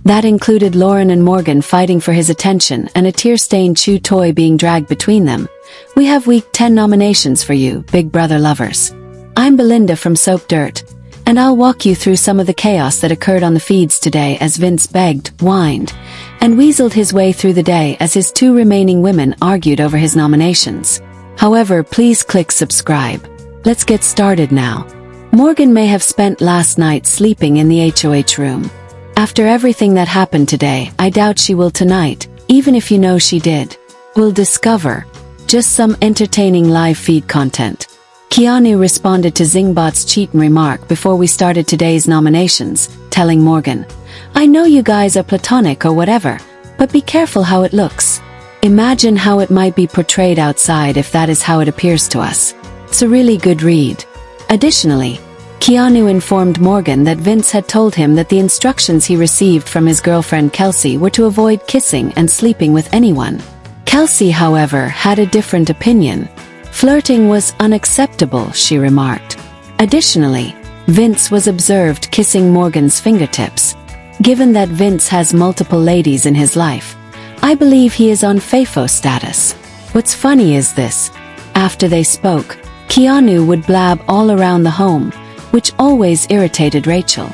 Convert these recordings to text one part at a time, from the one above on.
That included Lauren and Morgan fighting for his attention and a tear-stained chew toy being dragged between them. We have week 10 nominations for you, Big Brother lovers. I'm Belinda from Soap Dirt, and I'll walk you through some of the chaos that occurred on the feeds today as Vince begged, whined, and weaseled his way through the day as his two remaining women argued over his nominations. However, please click subscribe. Let's get started now. Morgan may have spent last night sleeping in the HOH room. After everything that happened today, I doubt she will tonight, even if you know she did. We'll discover. Just some entertaining live feed content. Keanu responded to Zingbot's cheatin' remark before we started today's nominations, telling Morgan, "I know you guys are platonic or whatever, but be careful how it looks. Imagine how it might be portrayed outside if that is how it appears to us." It's a really good read. Additionally, Keanu informed Morgan that Vince had told him that the instructions he received from his girlfriend Kelsey were to avoid kissing and sleeping with anyone. Kelsey, however, had a different opinion. Flirting was unacceptable, she remarked. Additionally, Vince was observed kissing Morgan's fingertips. Given that Vince has multiple ladies in his life, I believe he is on FAFO status. What's funny is this. After they spoke, Keanu would blab all around the home, which always irritated Rachel.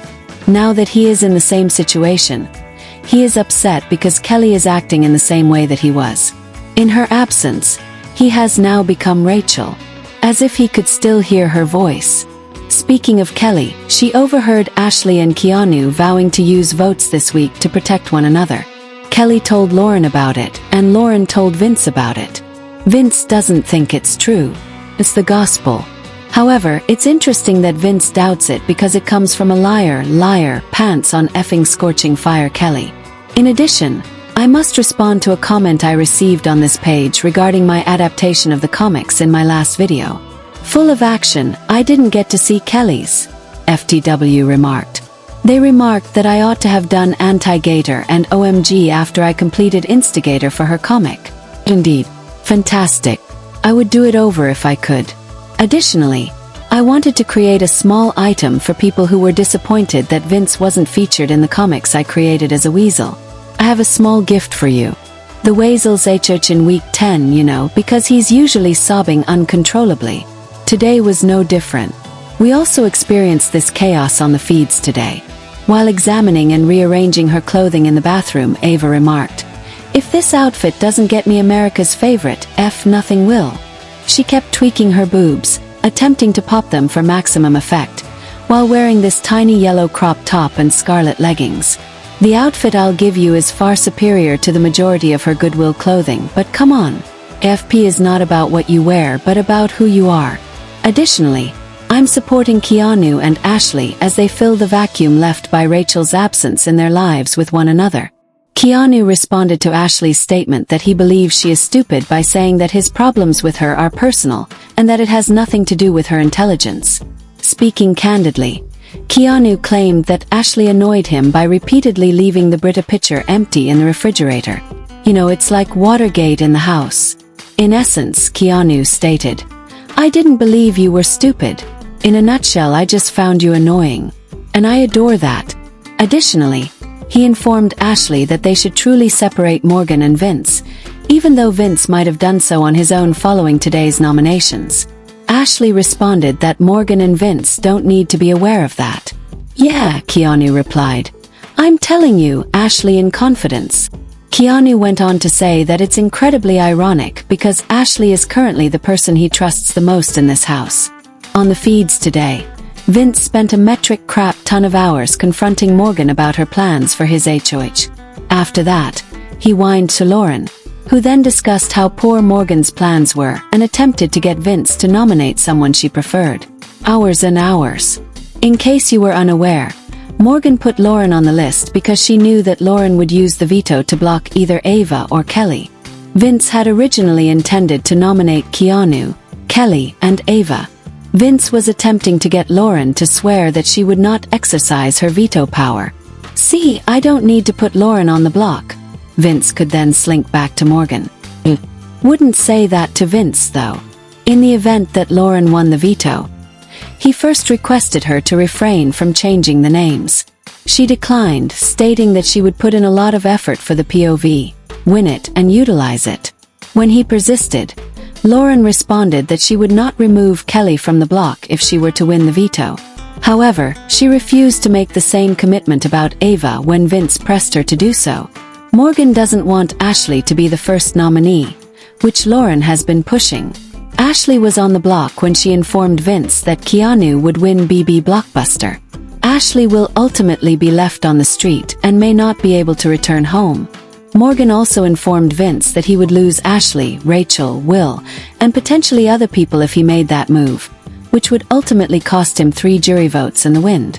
Now that he is in the same situation, he is upset because Kelly is acting in the same way that he was. In her absence, he has now become Rachel, as if he could still hear her voice. Speaking of Kelly, she overheard Ashley and Keanu vowing to use votes this week to protect one another. Kelly told Lauren about it, and Lauren told Vince about it. Vince doesn't think it's true. It's the gospel. However, it's interesting that Vince doubts it because it comes from a liar, pants on effing scorching fire Kelly. In addition, I must respond to a comment I received on this page regarding my adaptation of the comics in my last video. Full of action, I didn't get to see Kelly's, FTW remarked. They remarked that I ought to have done Anti-Gator and OMG after I completed Instigator for her comic. Indeed. Fantastic. I would do it over if I could. Additionally, I wanted to create a small item for people who were disappointed that Vince wasn't featured in the comics I created as a weasel. I have a small gift for you. The Weasel's HOH in week 10, you know, because he's usually sobbing uncontrollably. Today was no different. We also experienced this chaos on the feeds today. While examining and rearranging her clothing in the bathroom, Ava remarked, "If this outfit doesn't get me America's favorite, nothing will." She kept tweaking her boobs, attempting to pop them for maximum effect, while wearing this tiny yellow crop top and scarlet leggings. The outfit I'll give you is far superior to the majority of her Goodwill clothing, but come on. AFP is not about what you wear but about who you are. Additionally, I'm supporting Keanu and Ashley as they fill the vacuum left by Rachel's absence in their lives with one another. Keanu responded to Ashley's statement that he believes she is stupid by saying that his problems with her are personal and that it has nothing to do with her intelligence. Speaking candidly, Keanu claimed that Ashley annoyed him by repeatedly leaving the Brita pitcher empty in the refrigerator. You know, it's like Watergate in the house. In essence, Keanu stated, "I didn't believe you were stupid. In a nutshell, I just found you annoying. And I adore that." Additionally, he informed Ashley that they should truly separate Morgan and Vince, even though Vince might have done so on his own following today's nominations. Ashley responded that Morgan and Vince don't need to be aware of that. "Yeah," Keanu replied. "I'm telling you, Ashley, in confidence." Keanu went on to say that it's incredibly ironic because Ashley is currently the person he trusts the most in this house. On the feeds today, Vince spent a metric crap ton of hours confronting Morgan about her plans for his HOH. After that, he whined to Lauren, who then discussed how poor Morgan's plans were and attempted to get Vince to nominate someone she preferred. Hours and hours. In case you were unaware, Morgan put Lauren on the list because she knew that Lauren would use the veto to block either Ava or Kelly. Vince had originally intended to nominate Keanu, Kelly, and Ava. Vince was attempting to get Lauren to swear that she would not exercise her veto power. "See, I don't need to put Lauren on the block." Vince could then slink back to Morgan. Wouldn't say that to Vince, though. In the event that Lauren won the veto, he first requested her to refrain from changing the names. She declined, stating that she would put in a lot of effort for the POV, win it and utilize it. When he persisted, Lauren responded that she would not remove Kelly from the block if she were to win the veto. However, she refused to make the same commitment about Ava when Vince pressed her to do so. Morgan doesn't want Ashley to be the first nominee, which Lauren has been pushing. Ashley was on the block when she informed Vince that Keanu would win BB Blockbuster. Ashley will ultimately be left on the street and may not be able to return home. Morgan also informed Vince that he would lose Ashley, Rachel, Will, and potentially other people if he made that move, which would ultimately cost him 3 jury votes and the win.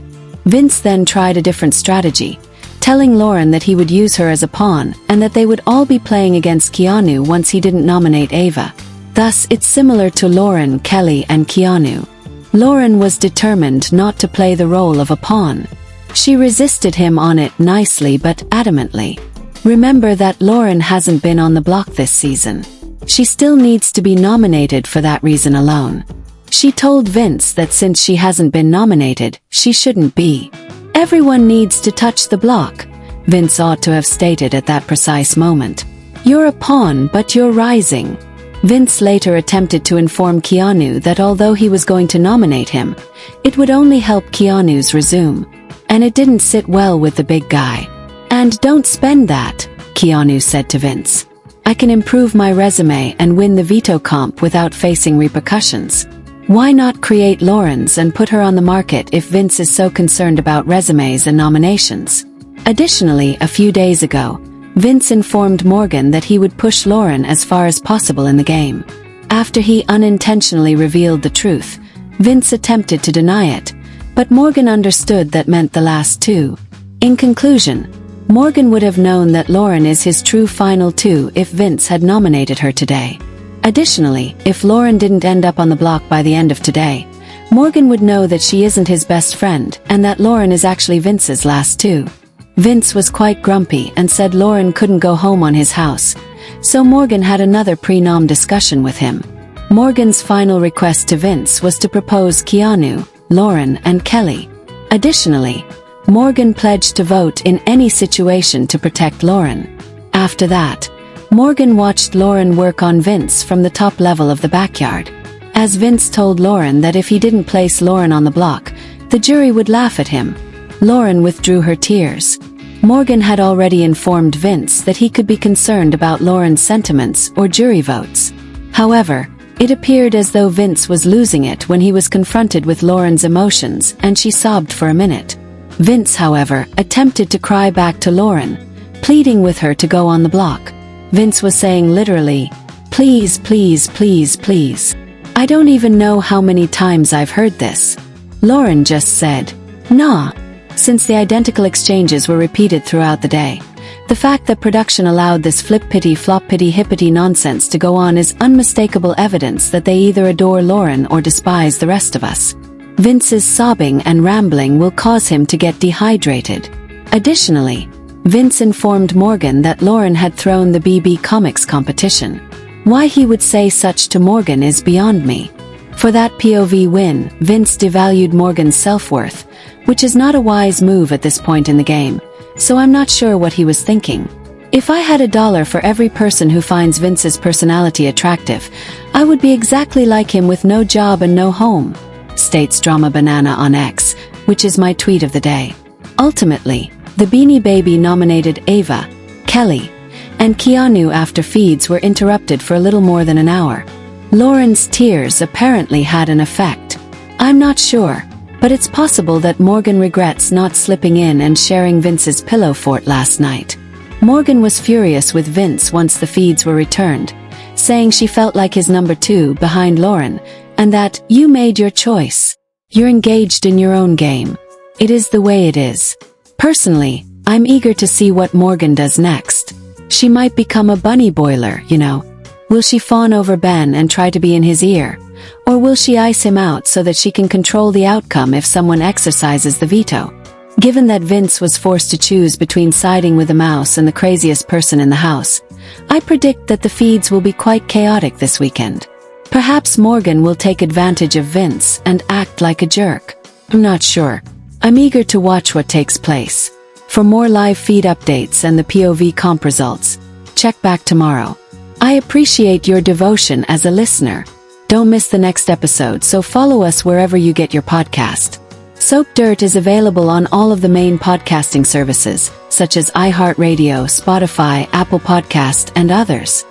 Vince then tried a different strategy, telling Lauren that he would use her as a pawn and that they would all be playing against Keanu once he didn't nominate Ava. Thus, it's similar to Lauren, Kelly, and Keanu. Lauren was determined not to play the role of a pawn. She resisted him on it nicely but adamantly. Remember that Lauren hasn't been on the block this season. She still needs to be nominated for that reason alone. She told Vince that since she hasn't been nominated, she shouldn't be. Everyone needs to touch the block, Vince ought to have stated at that precise moment. You're a pawn but you're rising. Vince later attempted to inform Keanu that although he was going to nominate him, it would only help Keanu's resume. And it didn't sit well with the big guy. And don't spend that, Keanu said to Vince. I can improve my resume and win the veto comp without facing repercussions. Why not create Lauren's and put her on the market if Vince is so concerned about resumes and nominations? Additionally, a few days ago, Vince informed Morgan that he would push Lauren as far as possible in the game. After he unintentionally revealed the truth, Vince attempted to deny it, but Morgan understood that meant the last 2. In conclusion, Morgan would have known that Lauren is his true final 2 if Vince had nominated her today. Additionally, if Lauren didn't end up on the block by the end of today, Morgan would know that she isn't his best friend and that Lauren is actually Vince's last 2. Vince was quite grumpy and said Lauren couldn't go home on his house, so Morgan had another pre-nom discussion with him. Morgan's final request to Vince was to propose Keanu, Lauren, and Kelly. Additionally, Morgan pledged to vote in any situation to protect Lauren. After that, Morgan watched Lauren work on Vince from the top level of the backyard. As Vince told Lauren that if he didn't place Lauren on the block, the jury would laugh at him, Lauren withdrew her tears. Morgan had already informed Vince that he could be concerned about Lauren's sentiments or jury votes. However, it appeared as though Vince was losing it when he was confronted with Lauren's emotions and she sobbed for a minute. Vince, however, attempted to cry back to Lauren, pleading with her to go on the block. Vince was saying literally, "Please, please, please, please. I don't even know how many times I've heard this." Lauren just said, "Nah." Since the identical exchanges were repeated throughout the day, the fact that production allowed this flip-pity, flop-pity, hippity nonsense to go on is unmistakable evidence that they either adore Lauren or despise the rest of us. Vince's sobbing and rambling will cause him to get dehydrated. Additionally, Vince informed Morgan that Lauren had thrown the BB Comics competition. Why he would say such to Morgan is beyond me. For that POV win, Vince devalued Morgan's self-worth, which is not a wise move at this point in the game, so I'm not sure what he was thinking. If I had $1 for every person who finds Vince's personality attractive, I would be exactly like him with no job and no home, states Drama Banana on X, which is my tweet of the day. Ultimately, the Beanie Baby nominated Ava, Kelly, and Keanu after feeds were interrupted for a little more than an hour. Lauren's tears apparently had an effect. I'm not sure, but it's possible that Morgan regrets not slipping in and sharing Vince's pillow fort last night. Morgan was furious with Vince once the feeds were returned, saying she felt like his number 2 behind Lauren, and that, "You made your choice. You're engaged in your own game. It is the way it is." Personally, I'm eager to see what Morgan does next. She might become a bunny boiler, you know. Will she fawn over Ben and try to be in his ear? Or will she ice him out so that she can control the outcome if someone exercises the veto? Given that Vince was forced to choose between siding with the mouse and the craziest person in the house, I predict that the feeds will be quite chaotic this weekend. Perhaps Morgan will take advantage of Vince and act like a jerk. I'm not sure. I'm eager to watch what takes place. For more live feed updates and the POV comp results, check back tomorrow. I appreciate your devotion as a listener. Don't miss the next episode, so follow us wherever you get your podcast. Soap Dirt is available on all of the main podcasting services, such as iHeartRadio, Spotify, Apple Podcast, and others.